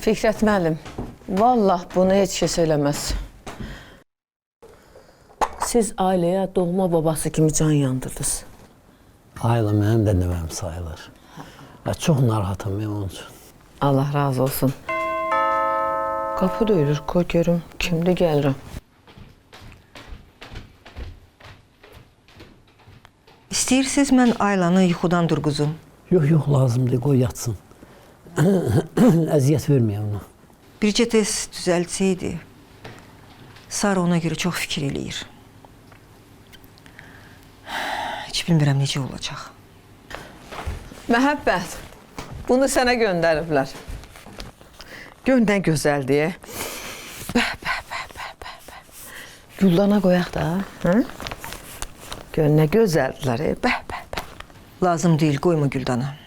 Fikrət müəllim, vallah bunu heç kəs eləməz. Siz ailəyə doğma babası kimi can yandırdınız. Ayla mənim də nəvəm sayılır. Çox narahatam mən onun üçün. Allah razı olsun. Qapı döyülür, qoy görüm, kimdə gəlirəm. İstəyirsiniz mən Aylanı yuxudan durğuzum. Yox, lazımdır, qoy yatsın. Əziyyət verməyəm ona. Bircə tez düzəltsəydi, Sara ona görə çox fikir eləyir. Heç bilmirəm necə olacaq. Məhəbbət, bunu sənə göndəriblər. Gör nə gözəl deyə. Bəh. Güldana qoyaq da, hə? Gör nə gözəldilər, bəh. Lazım deyil, qoyma Güldana.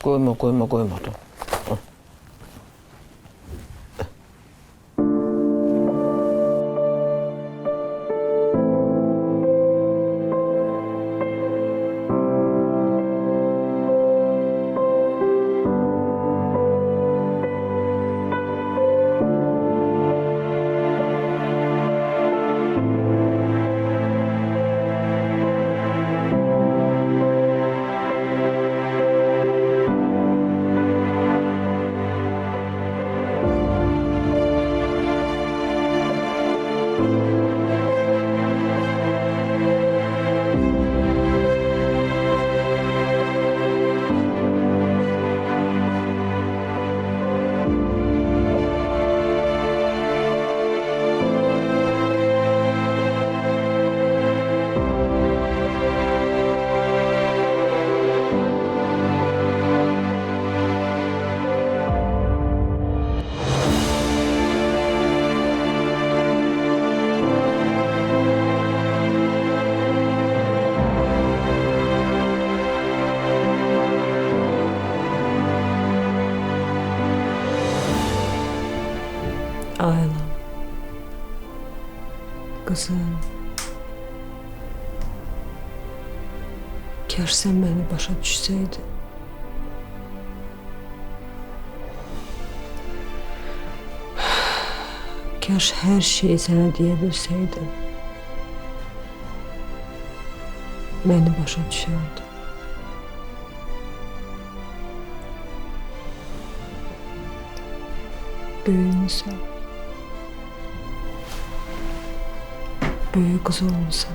Qoyma. Ayla, kızım, kaş sen beni başa düşseydin. Kaş her şeyi sana diyebilseydim. Beni başa düşerdin. Büyümüsən. Böyük qız olmuşsan.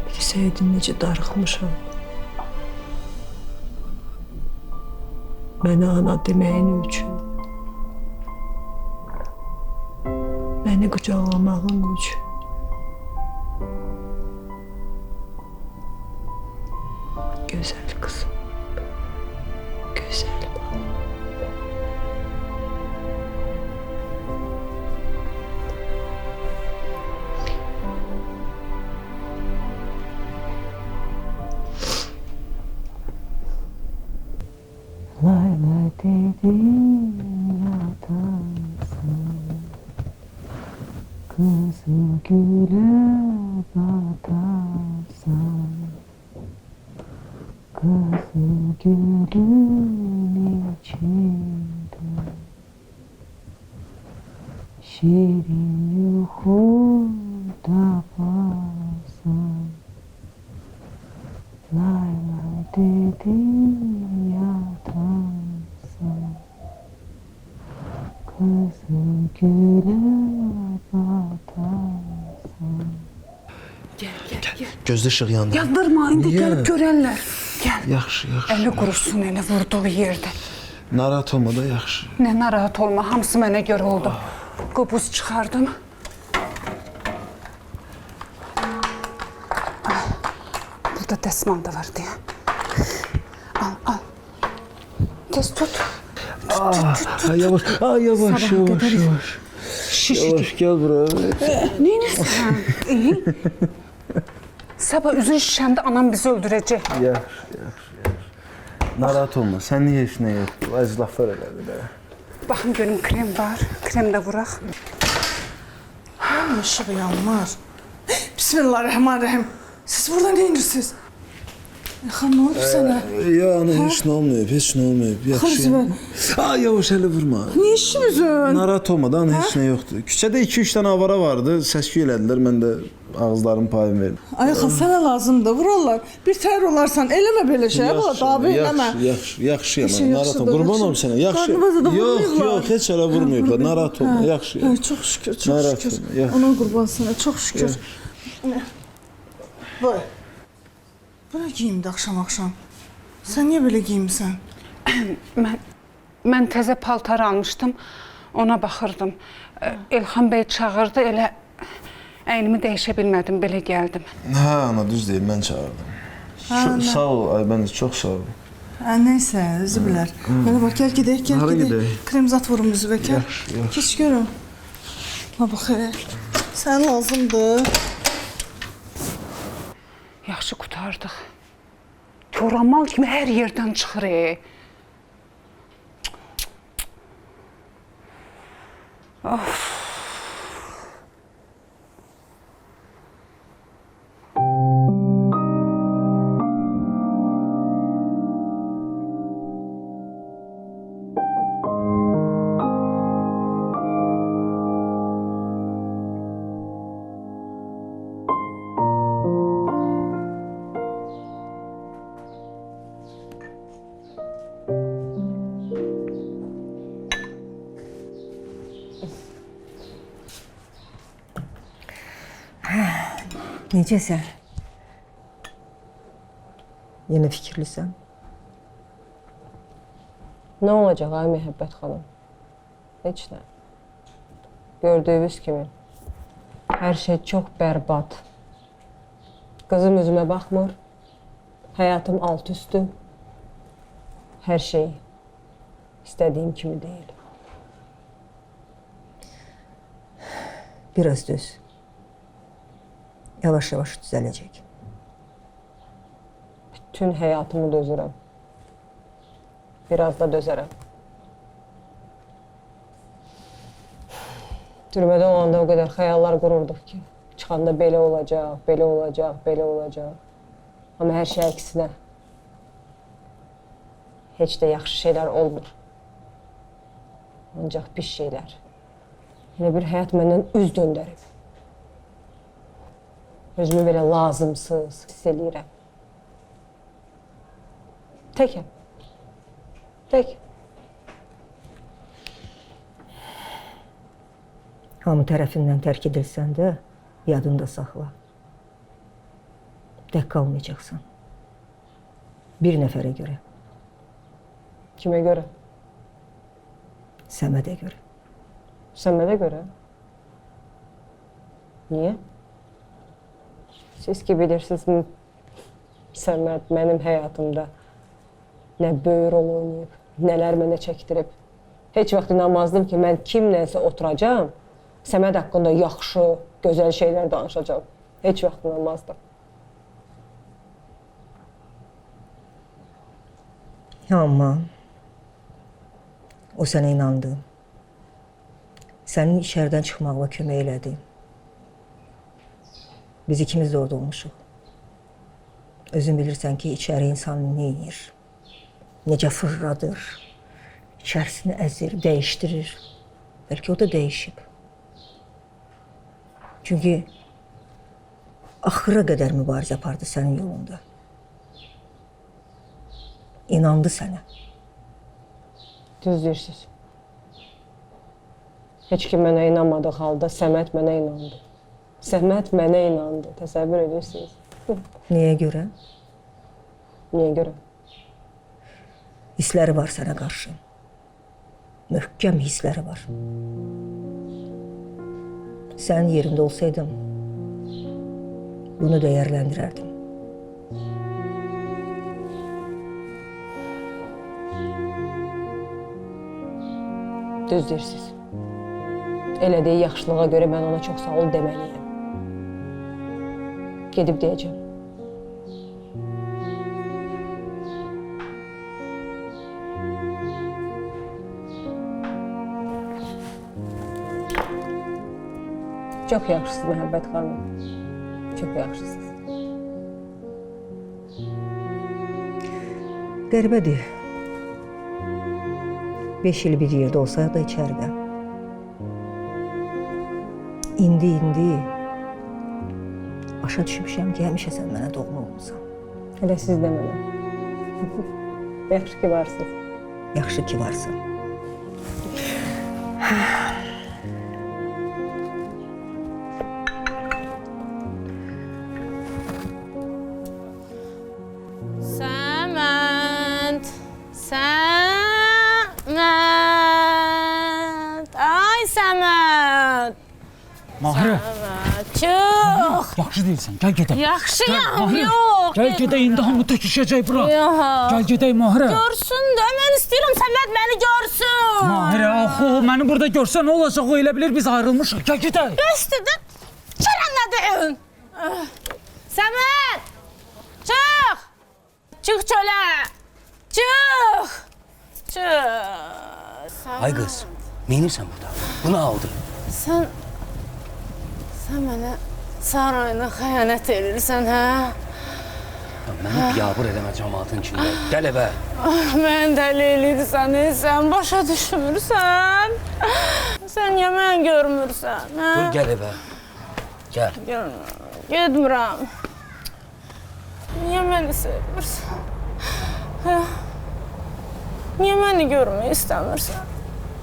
Bilsəydin necə darıxmışam. Mənə ana deməyin üçün. Məni qucaqlamağın üçün. Gözəl qızım. Gözəl balam. Layla dedin yatarsın, kızıl güle batarsan, kızıl gülün içinde şirin yuhuda varsan. Layla dedin yatarsın, kızıl güle batarsan. Gel. Gözdə işıq yandı. Yandırma, indi gəlib görərlər. Gəl. Yaxşı. Əli qurusun elə vurduğu yerdə. Narahat olma da yaxşı. Nə narahat olma, hamısı mənə görə oldu. Qobuz çıxardım. Burada dəsmal da var deyə. Al. Tez tut. Yavaş. Yavaş. Yavaş gel buraya. Neynirsən? Sabah üzün şişəndə anam bizi öldürəcək. Yaxşı. Narahat olma. Sən niyə heç nə yoxdur? Az laflar elədi də. Baxın görüm krem var. Krem də vuraq. Işığı yanmaz. Bismillahirrahmanirrahim. Siz burada ne inirsiniz? Xan, nə olub sənə? Ya ana heç nə olmayıb, heç nə olmayıb. Yaxşıyam. Ay yavaş əli vurma. Niyə işimizin? Narahat olmadan heç nə yoxdur. Küçədə 2-3 dənə avara vardı, səs-küy elədilər, mən də ağızlarımın payını verdim. Ay xan, sənə lazımdır, vurarlar. Bir təhər olarsan, eləmə belə şey, bala, davi eləmə. Yaxşıyam, Şey narahat olma. yaxşıdır, Qurban yaxşı. olum sənə, yaxşı. Qarnımıza da Yox, vurmayıblar. yox, heç elə vurmayıblar, narahat olma, yaxşıyam. Ay, çox şükür, çox Narahat şükür. olma, yox. Ona qurban sənə, çox şükür. Vay. Bu nə geyimdi axşam-axşam? Sən niyə belə geyimsən? Mən təzə paltar almışdım, ona baxırdım. Elxan bəy çağırdı, elə əynimi dəyişə bilmədim, belə gəldim. Hə, ana düz deyil, mən çağırdım. Sağ ol, Aybəniz, çox sağ ol. Hə, nəysə, özü bilər. Belə bax, gəl gedək, gəl Hara gedək. gedək? Kremzat vurun üzvə, gəl. Yaxşı, yaxşı. Keç görün. Ha, bax, sən lazımdır. Yaxşı qutardıq. Koramal kimi hər yerdən çıxır. Necəsən? Yenə fikirlisən? Nə olacaq ay Məhəbbət xanım? Heç nə. Gördüyünüz kimi hər şey çox bərbad. Qızım üzümə baxmır. Həyatım alt üstü. Hər şey istədiyim kimi deyil. Biraz düz. Yavaş-yavaş düzələcək. Bütün həyatımı dözürəm. Biraz da dözərəm. Türmədə olanda o qədər xəyallar qururduq ki, çıxanda belə olacaq, belə olacaq, belə olacaq. Amma hər şey əksinə. Heç də yaxşı şeylər olmur. Ancaq pis şeylər. Elə bir həyat məndən üz döndərib. Özümü belə lazımsız hiss eləyirəm. Təkəm. Tək. Hamı tərəfindən tərk edilsən də, yadında saxla. Tək qalmayacaqsan. Bir nəfərə görə. Kimə görə? Səmədə görə. Səmədə görə? Niyə? Siz ki bilirsiniz, Səməd mənim həyatımda nə böyük rol oynayıb, nələr mənə çəkdirib. Heç vaxt inanmazdım ki, mən kimlənsə oturacam, Səməd haqqında yaxşı, gözəl şeylər danışacam. Heç vaxt inanmazdım. Amma o sənə inandı. Sənin içərdən çıxmağına kömək elədi. Biz ikimiz də orada olmuşuq. Özün bilirsən ki, içəri insanı nə edir? Necə fırladır, içərisini əzir, dəyişdirir. Bəlkə o da dəyişib. Çünki axıra qədər mübarizə apardı sənin yolunda. İnandı sənə. Düz deyirsiniz. Heç kim mənə inanmadığı halda Səməd mənə inandı. Səməd mənə inandı. Təsəvvür edirsiniz? Niyə görə? Niyə görə? Hissləri var sənə qarşı. Möhkəm hissləri var. Sənin yerində olsaydım, bunu dəyərləndirərdim. Düz deyirsiniz. Elədiyi yaxşılığa görə mən ona çox sağ ol deməliyəm. Gedib deyəcəm. Çox yaxşısınız Məhəbbət xanım. Çox yaxşısınız. Qəribədir. 5 il bir yerdə olsaq da içəridə. İndi başa düşmüşəm ki, həmişə sən mənə doğma olmusan. Hələ siz də mənə. Yaxşı ki varsınız. Yaxşı ki varsan. Səməd, Səməd, ay Səməd. Mahirə, Çıx. yaxşı deyilsən. Gəl gedək. Yaxşıyam, Mahirə, yox. gəl gedək, indi hamı töküşəcək bura. Yox. Gəl gedək Mahirə. Görsün də, mən istəyirəm Səməd məni görsün. Mahirə, axı o məni burada görsə nə olacaq? O elə bilir biz ayrılmışıq. Gəl gedək. Göstərdin. Çərən nə deyin? Səməd, çıx. Çıx çölə. Çıx. Çıx. Ay qız, neynirsən burada? Bu nə aldı? Sən mənə sarayına xəyanət edirsən, hə? Məni biabır eləmə cəmaatın içində. Gəl evə. Mən dəli eləyirsən, sən başa düşmürsən. Sən niyə mən görmürsən, hə? Dur, gəl evə. Gəl. Getmirəm. Niyə məni sevmirsən? Hə? Niyə məni görmək istəmirsən?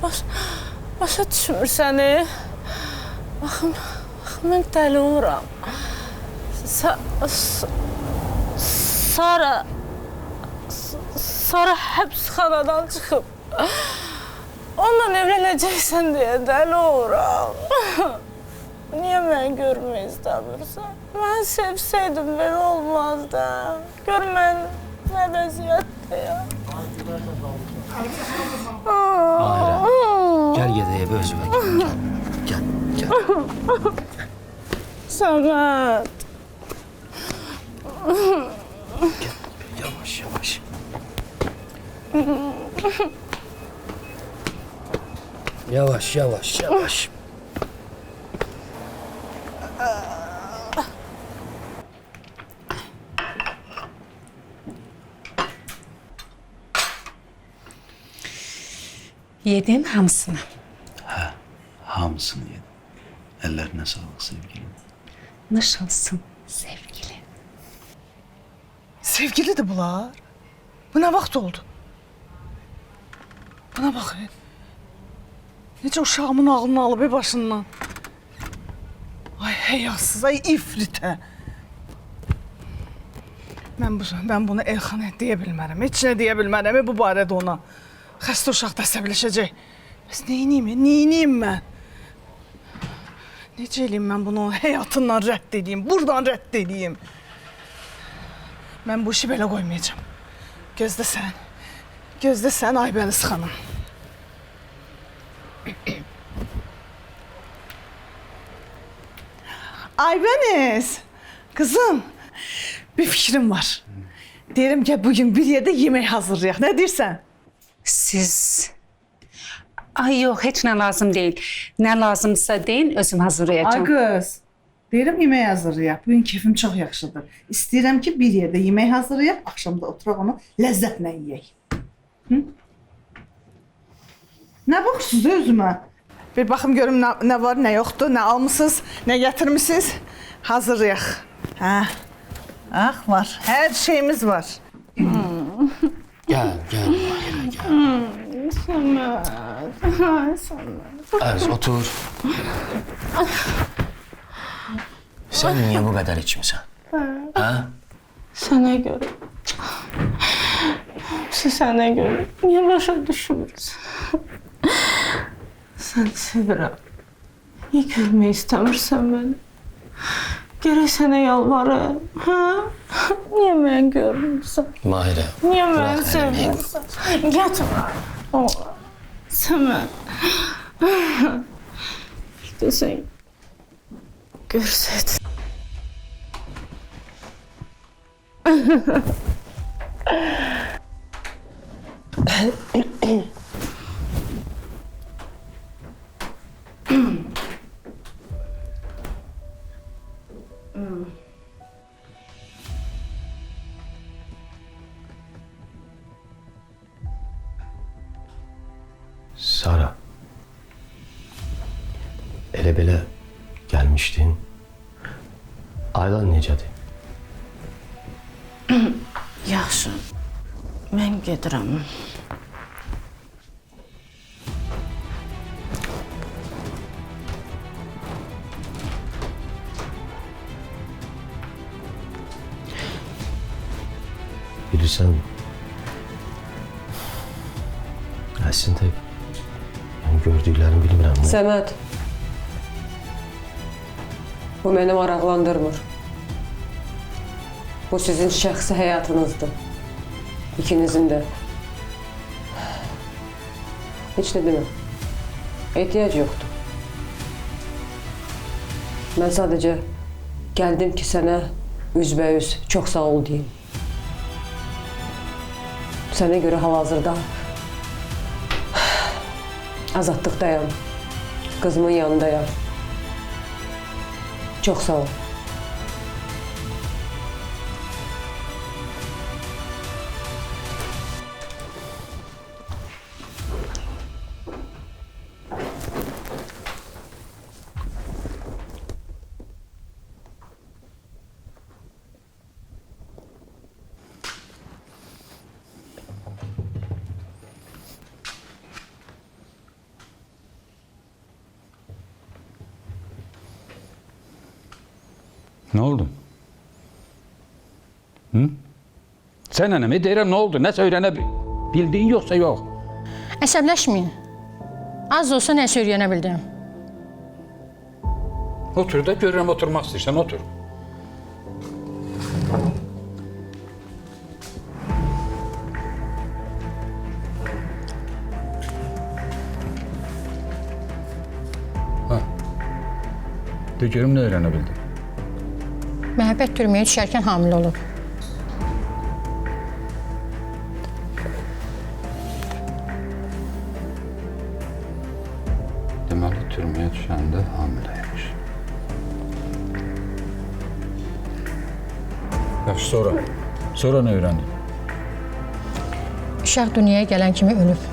Başa düşmürsən, Baxın, mən dəli oluram. Sara həbsxanadan çıxıb. Onunla evlənəcəksən deyə dəli oluram. Niyə məni görmək istəmirsən? Mən sevsəydim belə olmazdı. Gör mən nə vəziyyətdəyəm. Mahirə, gəl gedək evə özümə gəl. Gəl. Səməd. Gəl, yavaş. Yavaş. Yedin hamısını. Hamısını yedim. Əllərinə sağlıq sevgilim. Nasılsın sevgili? Sevgilidir bunlar. Bu nə vaxt oldu? Buna bax. Necə uşağımın ağlını alıb başından. Ay həyasız, ay ifritə. Mən bunu Elxana deyə bilmərəm. Heç nə deyə bilmərəm bu barədə ona. Xəstə uşaq da əsəbləşəcək. Bəs neyniyim mən? Necə eləyim mən bunu həyatından rədd edeyim, buradan rədd edeyim? Mən bu işi belə qoymayacağım. Gözdə sən Aybəniz xanım. Aybəniz, qızım, bir fikrim var. Deyirəm ki, bugün bir yerdə yemək hazırlayaq. Nə deyirsən? Siz... Ay yox, heç nə lazım deyil. Nə lazımsa deyin, özüm hazırlayacağım. Ay qız, deyirəm yemək hazırlayaq. Bugün keyfim çox yaxşıdır. İstəyirəm ki, bir yerdə yemək hazırlayaq, axşamda oturaq onu ləzzətlə yeyək. Nə baxırsınız özümə? Bir baxım görüm nə var, nə yoxdur, nə almısınız, nə gətirmisiniz. Hazırlayaq. Hə. Ax, var. Hər şeyimiz var. Gəl, Mahirə, gəl. Səməd. Əz, otur. Sən niyə bu qədər içmisən? Hə? Sənə görə. Sənə görə. Niyə başa düşmürsən? Sən sevirəm. Niyə görmək istəmirsən məni? Gərək sənə yalvarım. Hə? Niyə mən görmürsən? Mahirə, Niyə bırax mən əlimi. sevirsən? Yatma. Səməd. İşte sən görsəydin. belə gəlmişdin. Aylan necədir? Yaxşı. Mən gedirəm. Bilirsən, əslində mən gördüklərimi bilmirəm. Səməd, bu məni maraqlandırmır. Bu sizin şəxsi həyatınızdır. İkinizin də. Heç nə deməm. Ehtiyac yoxdur. Mən sadəcə gəldim ki, sənə üzbəüz çox sağ ol deyim. Sənə görə hal-hazırda azadlıqdayam. Qızımın yanındayam. Çox sağ ol. Ne oldu? Hı? Sen annem deyirəm ne oldu? Nəsə öyrənəbildiyin yoxsa yox? Əsəbləşməyin. Az da olsa nəsə öyrənə bildim. Otur da görürəm oturmaq istəyirsən, otur. Ha. De görüm nə öyrənə bildin? Məhəbbət türməyə düşərkən hamilə olub. Deməli, türməyə düşəndə hamiləymiş. Yaxşı, sonra? Sonra nə öyrəndin? Uşaq dünyaya gələn kimi ölüb.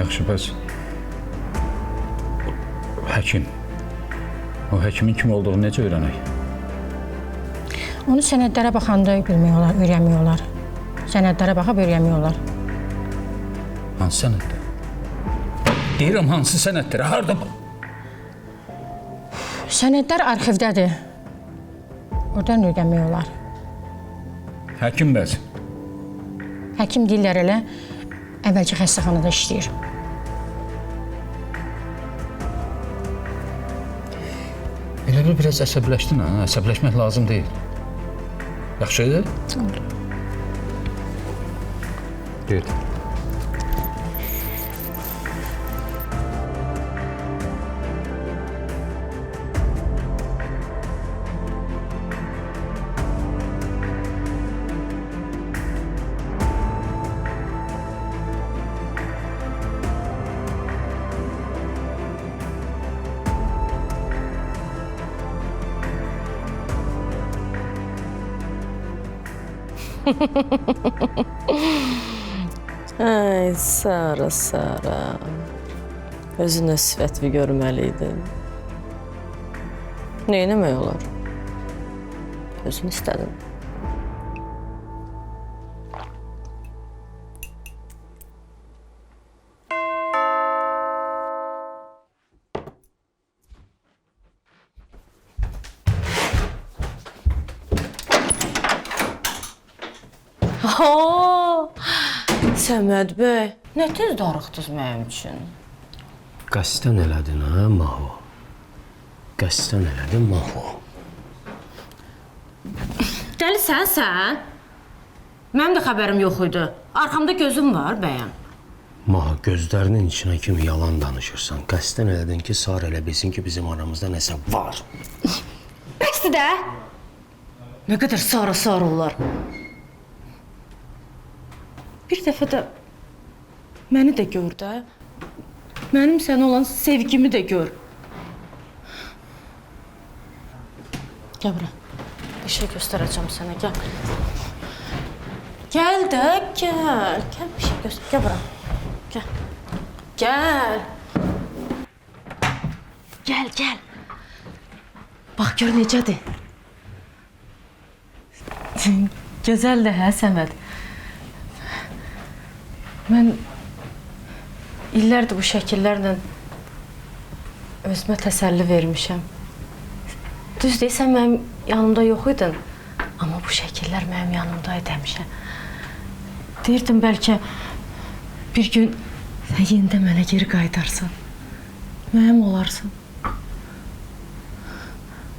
Yaxşı, bəs həkim. O həkimin kim olduğunu necə öyrənək? Onu sənədlərə baxanda bilmək olar, öyrənmək olar. Sənədlərə baxıb öyrənmək olar. Hansı sənədlər? Deyirəm, hansı sənədlərə? Harada bu? Sənədlər arxivdədir. Oradan öyrənmək olar. Həkim bəs? Həkim deyirlər elə, əvvəlki xəstəxanada işləyir. Elə bir biraz əsəbləşdin, ha? Əsəbləşmək lazım deyil. Yaxşı? Oldu. Get. Ay Sara, Sara. Özünə sifət görməliydin. Nə etmək olar? Özün istədin. Səməd bəy, nə tez darıxdınız mənim üçün? Qəsdən elədin, ha, Maho? Qəsdən elədin, Maho? Dəlisən sən? Mənim də xəbərim yox idi. Arxamda gözüm var, bəyəm. Maho, gözlərinin içinə kimi yalan danışırsan. Qəsdən elədin ki, Sara elə bilsin ki, bizim aramızda nəsə var. Bəsdir də! Nə qədər Sara olar. Bir dəfə də məni də gör də. Mənim sənə olan sevgimi də gör. Gəl bura. Bir şey göstərəcəm sənə, gəl. Gəl də, gəl. Gəl bir şey göster. Gəl bura. Gəl. Gəl. Gəl, gəl. Bax gör necədir. Gözəldir hə Səməd. Mən illərdir bu şəkillərlə özümə təsəlli vermişəm. Düz deyirsən, mənim yanımda yox idin. Amma bu şəkillər mənim yanımdaydı həmişə. Deyirdim, bəlkə bir gün sən yenidə mənə geri qaytarsan. Mənim olarsan.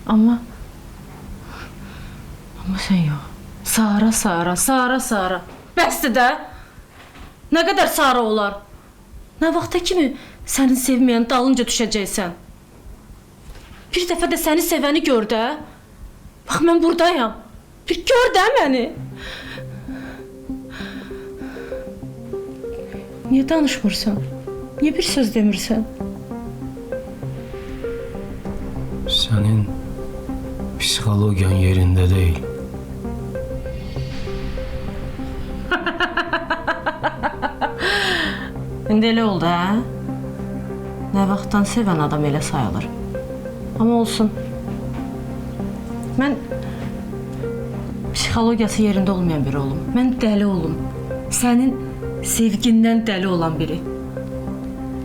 Amma sən yox. Sara. Bəsdir də. Nə qədər Sara olar? Nə vaxta kimi sənin sevməyən dalınca düşəcəksən? Bir dəfə də səni sevəni gör də. Bax, mən buradayam. Bir gör də məni. Niyə danışmırsan? Niyə bir söz demirsən? Sənin psixologiyan yerində deyil. İndi elə oldu, hə? Nə vaxtdan sevən adam elə sayılır. Amma olsun. Mən psixologiyası yerində olmayan biri olum. Mən dəli olum. Sənin sevgindən dəli olan biri.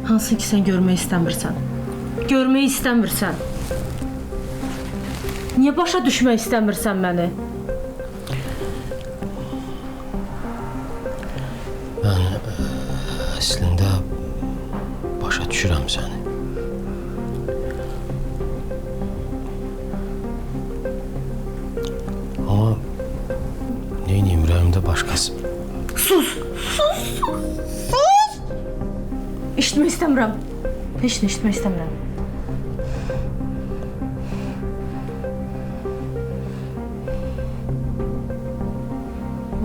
Hansı ki sən görmək istəmirsən. Görmək istəmirsən. Niyə başa düşmək istəmirsən məni? Mən əslində başa düşürəm səni. Amma neyniyim, ürəyimdə başqası. Sus! İşitmək istəmirəm. Heç nə işitmək istəmirəm.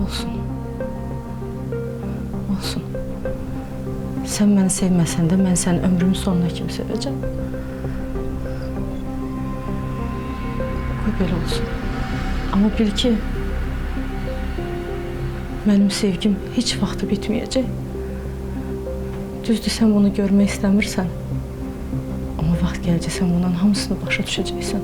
Olsun. Sən məni sevməsən də mən səni ömrümün sonuna kimi sevəcəm. Qoy belə olsun. Amma bil ki, mənim sevgim heç vaxtı bitməyəcək. Düzdür, sən bunu görmək istəmirsən. Amma vaxt gələcək, sən bundan hamısını başa düşəcəksən.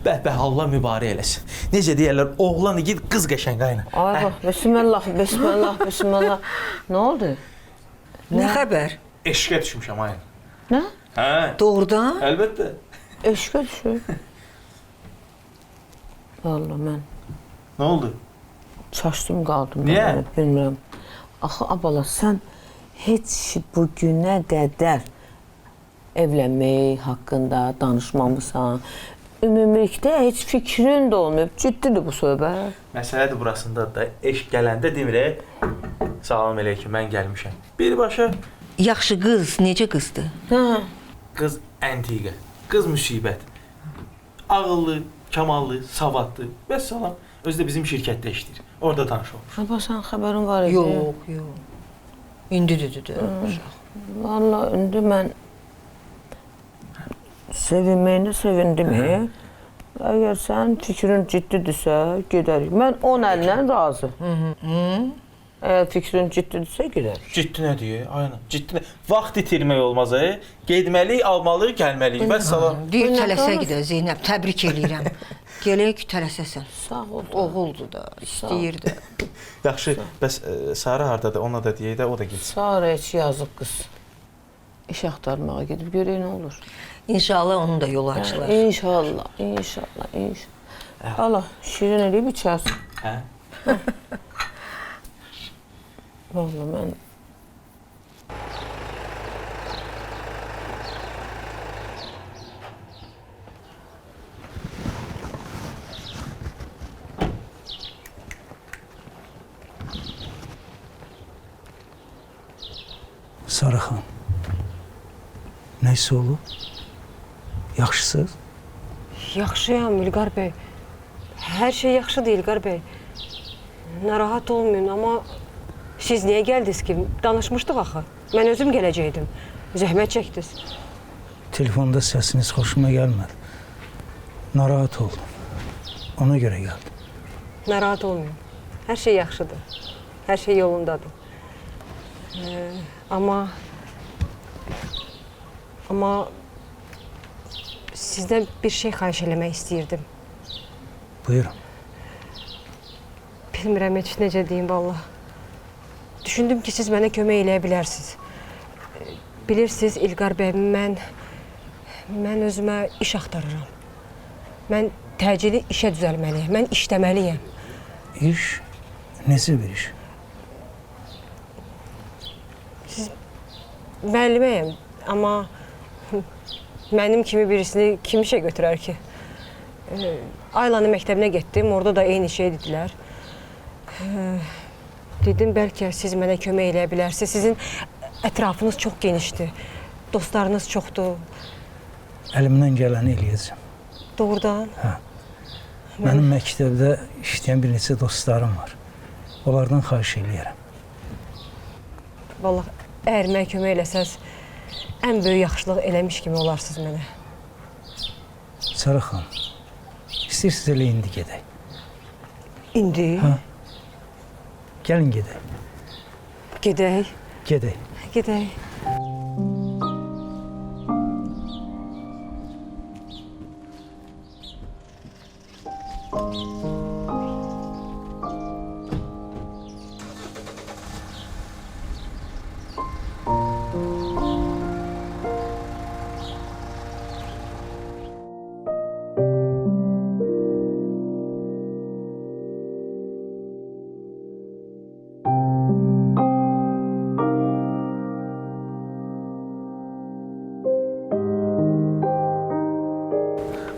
Bəh, Allah mübarək eləsin. Necə deyərlər, oğlan igid, qız qəşəng qayna. Ay bax, bismillah. Nə oldu? Nə xəbər? Eşqə düşmüşəm ayın. Nə? Hə. Doğrudan? Əlbəttə. Eşqə düşür. Vallahi mən. Nə oldu? Çaşdım qaldım. Niyə? Bilmirəm. Axı abala, sən heç bu günə qədər evlənmək haqqında danışmamısan. Ümumilikdə heç fikrin də olmayıb. Ciddidir bu söhbət. Məsələdir burasında da. Eşq gələndə demirək, salam əleykum, mən gəlmişəm. Birbaşa. Yaxşı qız, necə qızdır? Hə. Qız əntiqə, qız müsibət. Ağıllı, kamallı, savadlı. Bəs salam. Özü də bizim şirkətdə işləyir. Orada tanış olmuş. Amma sən xəbərin var idi. Yox. İndi dedi. Vallahi indi mən sevinməyinə sevindim. Əgər sən fikrin ciddidirsə, gedərik. Mən 10 əllə razı. Əgər fikrin ciddidirsə, gedərik. Ciddi nə deyir? Aynen. Ciddi nə? Vaxt itirmək olmaz. Getməliyik, almalıyıq, gəlməliyik. Bəs salam. Deyir, tələsə gidə Zeynəb, təbrik eləyirəm. Gələk ki, tələsəsən. Sağ ol. Oğuldur da, istəyirdi. Yaxşı, bəs Sara hardadır? Ona da deyək də, o da getsin. Sara heç yazıq qız. İş axtarmağa gedib görək nə olur. İnşallah onun da yolu açılar. İnşallah. Allah, şirin eləyib içərsən. Hə? Vallahi mən... Sarı xan. Nəysə olub? Yaxşısınız? Yaxşıyam İlqar bəy. Hər şey yaxşıdır İlqar bəy. Narahat olmayın, amma siz niyə gəldiniz ki? Danışmışdıq axı. Mən özüm gələcəkdim. Zəhmət çəkdiniz. Telefonda səsiniz xoşuma gəlmədi. Narahat oldum. Ona görə gəldim. Narahat olmayın. Hər şey yaxşıdır. Hər şey yolundadır. Amma sizdən bir şey xahiş eləmək istəyirdim. Buyurun. Bilmirəm heç necə deyim vallah. Düşündüm ki, siz mənə kömək eləyə bilərsiniz. Bilirsiniz İlqar bəy, mən özümə iş axtarıram. Mən təcili işə düzəlməliyəm. Mən işləməliyəm. İş? Necə bir iş? Siz müəlliməyəm, amma mənim kimi birisini kim işə götürər ki? Aylanın məktəbinə getdim, orada da eyni şey dedilər. Dedim, bəlkə siz mənə kömək eləyə bilərsiniz. Sizin ətrafınız çox genişdir, dostlarınız çoxdur. Əlimdən gələni eləyəcəm. Doğrudan? Hə. Mənim məktəbdə işləyən bir neçə dostlarım var. Onlardan xahiş eləyərəm. Vallahi, əgər mənə kömək eləsəz, ən böyük yaxşılıq eləmiş kimi olarsınız mənə. Sarı xan, istəyirsiniz elə indi gedək. İndi? Hə. Gəlin gedək. Gedək? Gedək. Gedək.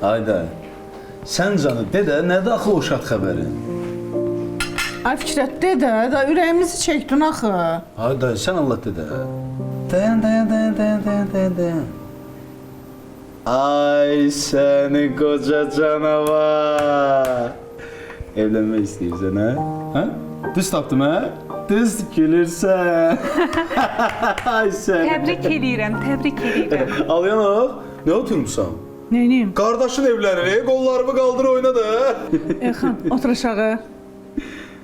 Ayda, sən canı dedə, nədir axı o şad xəbərin? Ay Fikrət, dedə, da ürəyimizi çəkdin axı. Ayda, sən Allah dedə. Dayan. Ay səni qoca canavar. Evlənmək istəyirsən, hə? Hə? Düz tapdım, hə? Düz gülürsən. Ay sən. Təbrik edirəm. Alyanaq, nə oturmuşsan? Neyniyim? Qardaşın evlənir, qollarımı qaldır oyna da. Elxan, otur aşağı.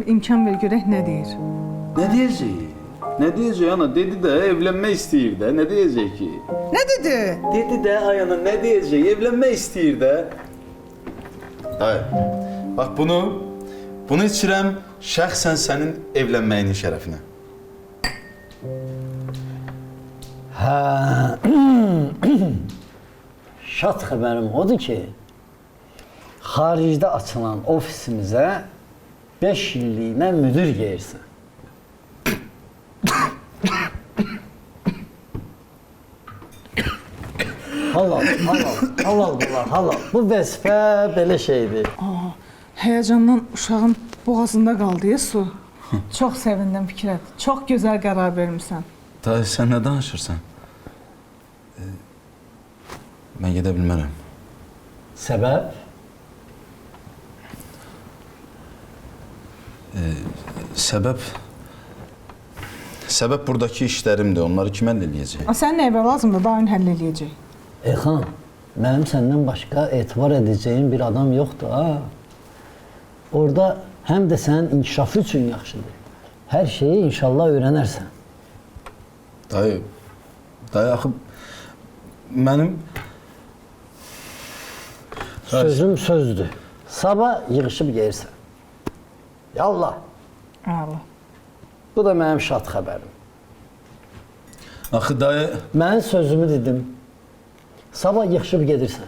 İmkan ver görək nə deyir. Nə deyəcək? Nə deyəcək ana? Dedi də evlənmək istəyir də. Nə deyəcək ki? Nə dedi? Dedi də ay ana, nə deyəcək? Evlənmək istəyir də. Ay, bax bunu içirəm şəxsən sənin evlənməyinin şərəfinə. Hə. Şad xəbərim odur ki, xaricdə açılan ofisimizə 5 illiyinə müdür geyirsən. Halal. Bu vəzifə belə şeydir. Həyəcandan uşağın boğazında qaldı ya su. Çox sevindim Fikrət. Çox gözəl qərar vermisən. Dayı, sən nə danışırsan? Mən gedə bilmərəm. Səbəb? Səbəb buradakı işlərimdir. Onları kim həll eləyəcək? Sənin evə lazımdır, dayın həll eləyəcək. Elxan, mənim səndən başqa etibar edəcəyim bir adam yoxdur, ha? Orada həm də sənin inkişafı üçün yaxşıdır. Hər şeyi inşallah öyrənərsən. Dayı axı mənim... Sözüm sözdür. Sabah yığışıb geyirsən. Yallah. Allah. Bu da mənim şad xəbərim. Axı dayı... Mən sözümü dedim. Sabah yığışıb gedirsən.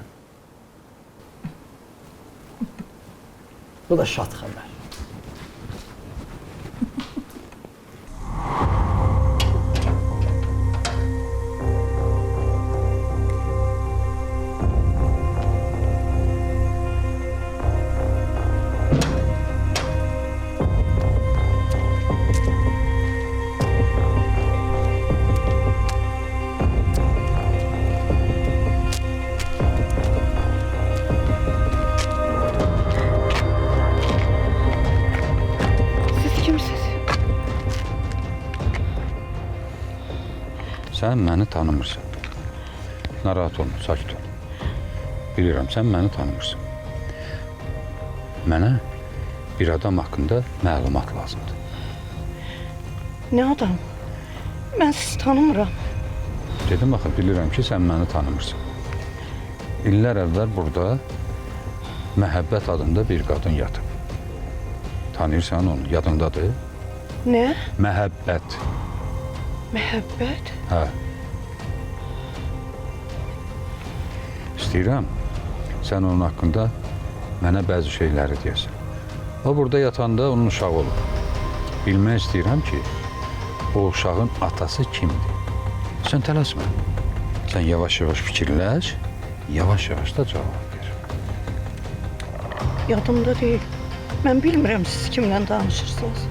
Bu da şad xəbər. Sən məni tanımırsan. Narahat olma, sakit ol. Bilirəm, sən məni tanımırsan. Mənə bir adam haqqında məlumat lazımdır. Nə adam? Mən sizi tanımıram. Dedim axı, bilirəm ki, sən məni tanımırsan. İllər əvvəl burada Məhəbbət adında bir qadın yatıb. Tanıyırsan onu, yadındadır? Nə? Məhəbbət. Məhəbbət? Hə. İstəyirəm, sən onun haqqında mənə bəzi şeyləri deyəsən. O burada yatanda onun uşağı olub. Bilmək istəyirəm ki, o uşağın atası kimdir? Sən tələsmə. Sən yavaş-yavaş fikirləş, yavaş-yavaş da cavab ver. Yadımda deyil. Mən bilmirəm siz kimlə danışırsınız.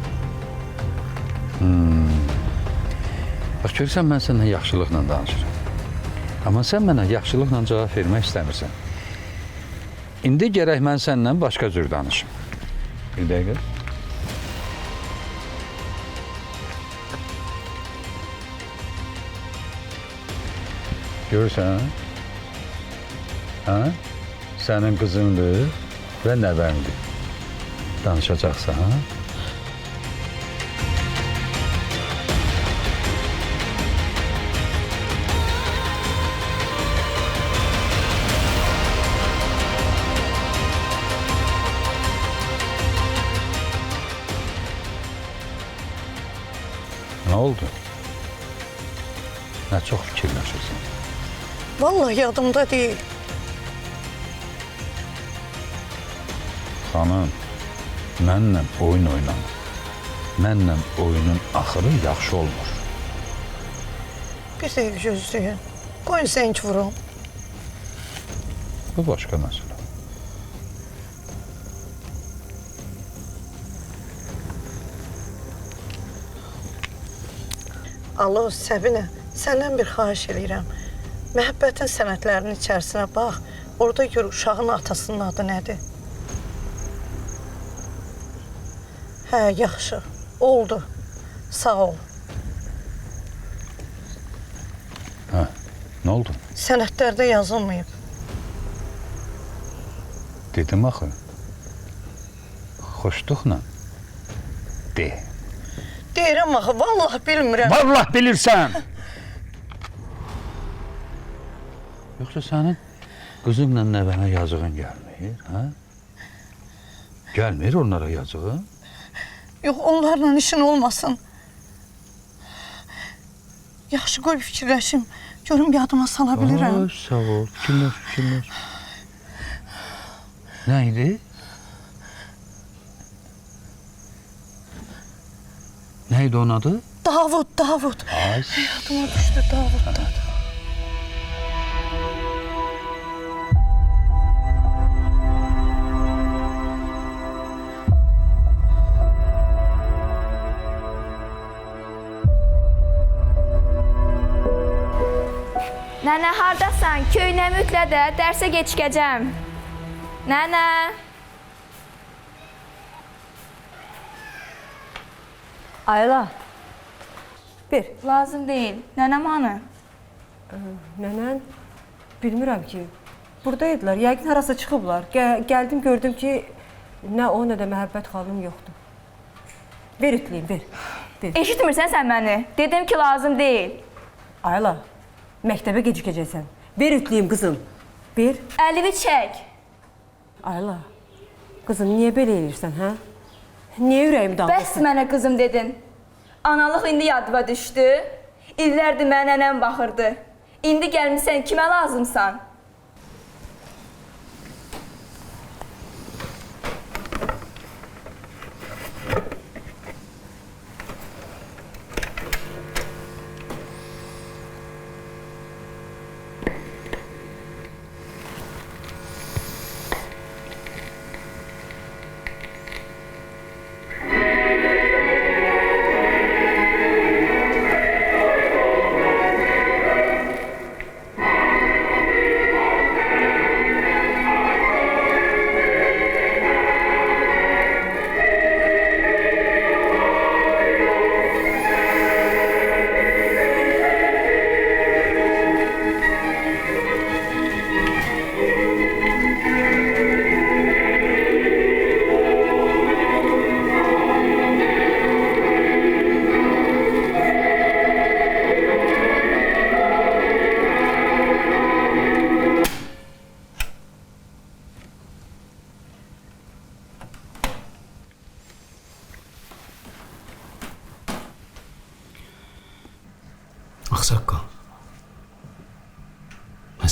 Bax, görürsən, mən səndən yaxşılıqla danışıram. Amma sən mənə yaxşılıqla cavab vermək istəmirsən. İndi gərək mən səndən başqa cür danışım. Bir dəqiqə. Görürsən? Hə? Sənin qızındır və nəvəndir. Danışacaqsan, hə? Nə oldu? Nə çox fikirləşirsən? Vallahi yadımda deyil. Xanım, mənlə oyun oynama. Mənlə oyunun axırı yaxşı olmur. Bir dəqiqə gözləyin. Qoyun zəng vurum. Bu başqa məsələ. Alo, Səbinə, səndən bir xahiş edirəm. Məhəbbətin sənədlərinin içərisinə bax. Orada gör uşağın atasının adı nədir? Hə, yaxşı. Oldu. Sağ ol. Hə, nə oldu? Sənədlərdə yazılmayıb. Dedim axı. Xoşluqla de. Deyirəm axı, vallahi bilmirəm. Vallahi bilirsən. Yoxsa sənin qızımla nəvənə yazığın gəlmir, hə? Gəlmir onlara yazığın? Yox, onlarla işin olmasın. Yaxşı, qoy fikirləşim. Görüm yadıma sala bilirəm. Ay, sağ ol. Fikirləş. Nə idi? Nə idi onun adı? Davud. Ay. Yadıma düşdü, Davud'dan. Nənə, hardasan? Köynəmi ütlə də, dərsə gecikəcəm. Nənə. Ayla. Bir. Lazım deyil. Nənəm hanı? Nənən, bilmirəm ki, buradaydılar. Yəqin harasa çıxıblar. Gəldim, gördüm ki, nə o, nə də Məhəbbət xanım yoxdur. Ver ütləyim, ver. Eşitmirsən sən məni? Dedim ki, lazım deyil. Ayla, məktəbə gecikəcəksən. Ver ütləyim, qızım. Ver. Əlini çək. Ayla, qızım, niyə belə eləyirsən, hə? Niyə ürəyimi dağılırsan? Bəs mənə qızım dedin. Analıq indi yadıma düşdü. İllərdir mənə nənəm baxırdı. İndi gəlmişsən, kimə lazımsan?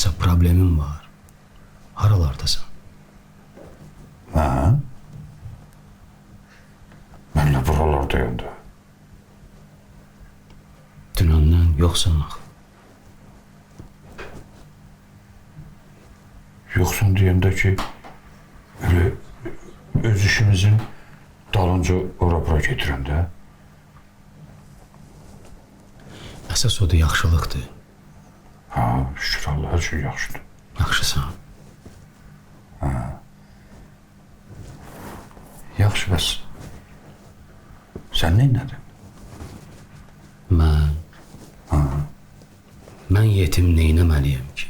Nəsə problemin var. Haralardasan? Mən? Mən də buralardayım da. Dünəndən yoxsan axı. Yoxsun deyəndə ki, elə öz işimizin dalınca ora-bura gedirəm də. Əsas odur yaxşılıqdır. Ha, şükür Allah, hər şey yaxşıdır. Yaxşısan. Yaxşı, bəs sən neynədin? Mən? Mən yetim neynəməliyəm ki?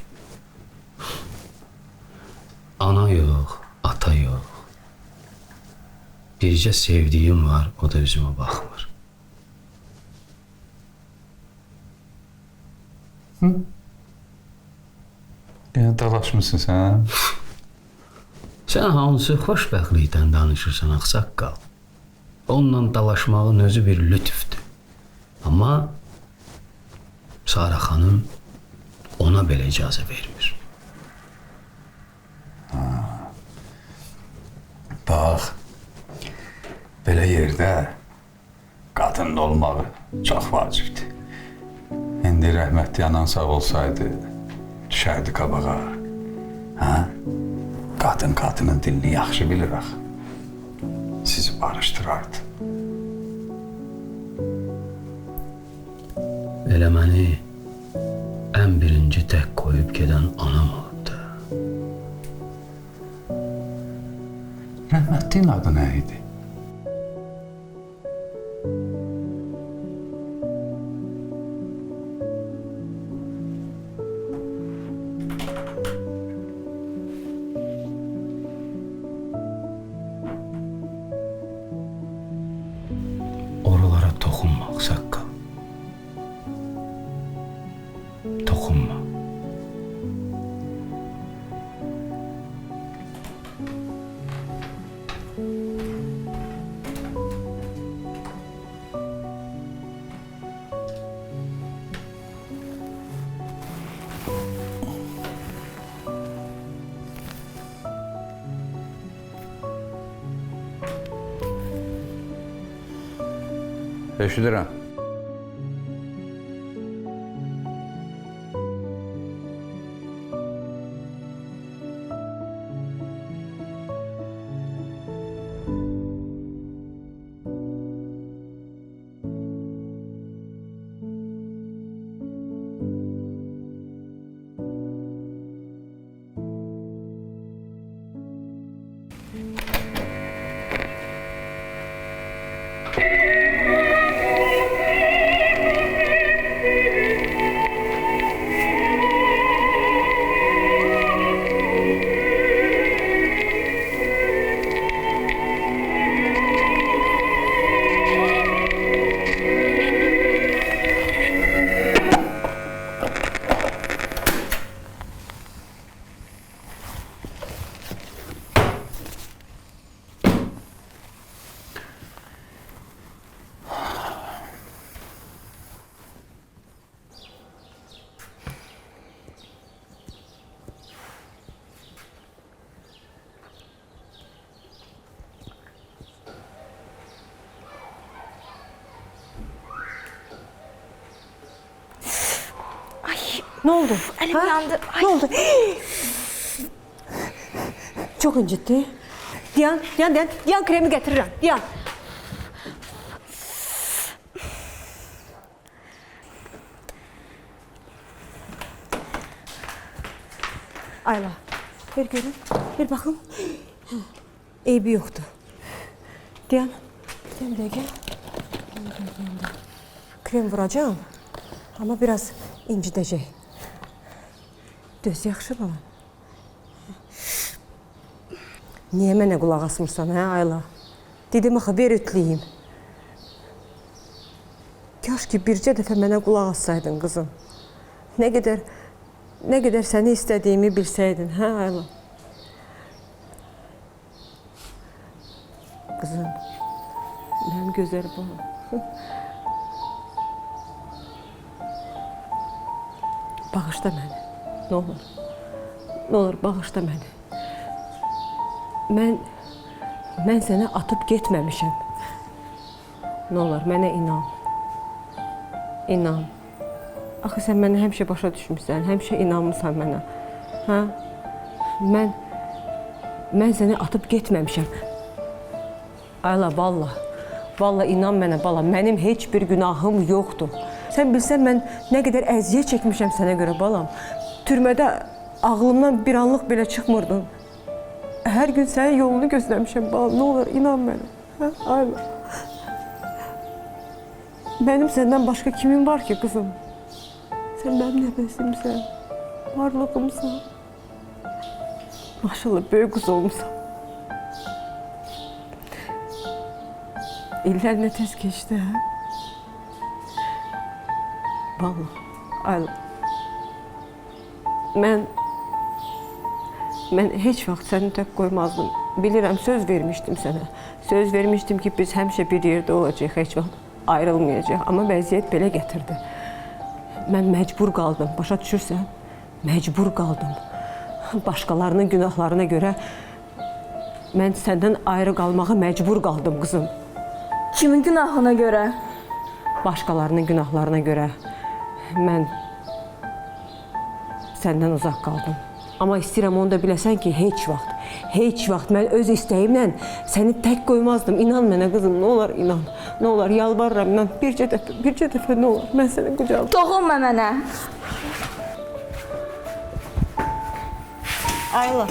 Ana yox, ata yox. Bircə sevdiyim var, o da üzümə baxmır. Yəni dalaşmısın sən? Sən hansı xoşbəxtlikdən danışırsan, ağsaqqal? Onunla dalaşmağın özü bir lütfdür. Amma Sara xanım ona belə icazə vermir. Bax, belə yerdə qadın olmağı çox vacibdir. İndi rəhmətli anan sağ olsaydı, düşərdi qabağa. Hə? Qadın qadının dilini yaxşı bilir axı. Sizi barışdırardı. Elə məni ən birinci tək qoyub gedən anam oldu. Rəhmətliyin adı nə idi? Oralara toxunma, ağsaqqal. Toxunma. Eşidirəm. Ne oldu? Elim yandı. Ne oldu? Çok incitti. Diyan kremi getiririm. Diyan. Ayla, ver görün. Ver bakın. Eybi yoktu. Diyan. Diyan de gel. Krem vuracağım. Ama biraz incidecek. Döz yaxşı balam. Niye mənə qulaq asmırsan, hə Ayla? Dedim axı, ver ütləyim. Kaş ki bircə dəfə mənə qulaq assaydın, qızım. Nə qədər səni istədiyimi bilsəydin, hə Ayla? Qızım, mənim gözəl balam. Bağışla məni, nə olur. Nə olur bağışla məni. Mən səni atıb getməmişəm. Nə olar mənə inan. İnan. Axı sən məni həmişə başa düşmüsən, həmişə inanmısan mənə. Hə? Mən səni atıb getməmişəm. Ayla, vallah inan mənə bala, mənim heç bir günahım yoxdur. Sən bilsən mən nə qədər əziyyət çəkmişəm sənə görə balam. Türmədə ağlımdan bir anlıq belə çıxmırdın. Hər gün sənin yolunu gözləmişəm balam, nə olur inan mənə. Hə? Ayla. Mənim səndən başqa kimin var ki qızım? Sən mənim nəfəsimsən, varlığımsan. Maşallah, böyük qız olmuşsan. İllər nə tez keçdi, hə? Vallahi, Ayla. Mən heç vaxt səni tək qoymazdım. Bilirəm, söz vermişdim sənə. Söz vermişdim ki, biz həmişə bir yerdə olacaq, heç vaxt ayrılmayacaq. Amma vəziyyət belə gətirdi. Mən məcbur qaldım, başa düşürsən? Məcbur qaldım. Başqalarının günahlarına görə mən səndən ayrı qalmağa məcbur qaldım, qızım. Kimin günahına görə? Başqalarının günahlarına görə mən səndən uzaq qaldım. Amma istəyirəm onu da biləsən ki, heç vaxt mən öz istəyimlə səni tək qoymazdım. İnan mənə qızım, nə olar inan. Nə olar, yalvarıram, inan. Bircə dəfə nə olar, mən səni qucağım. Toxunma mənə. Ayla.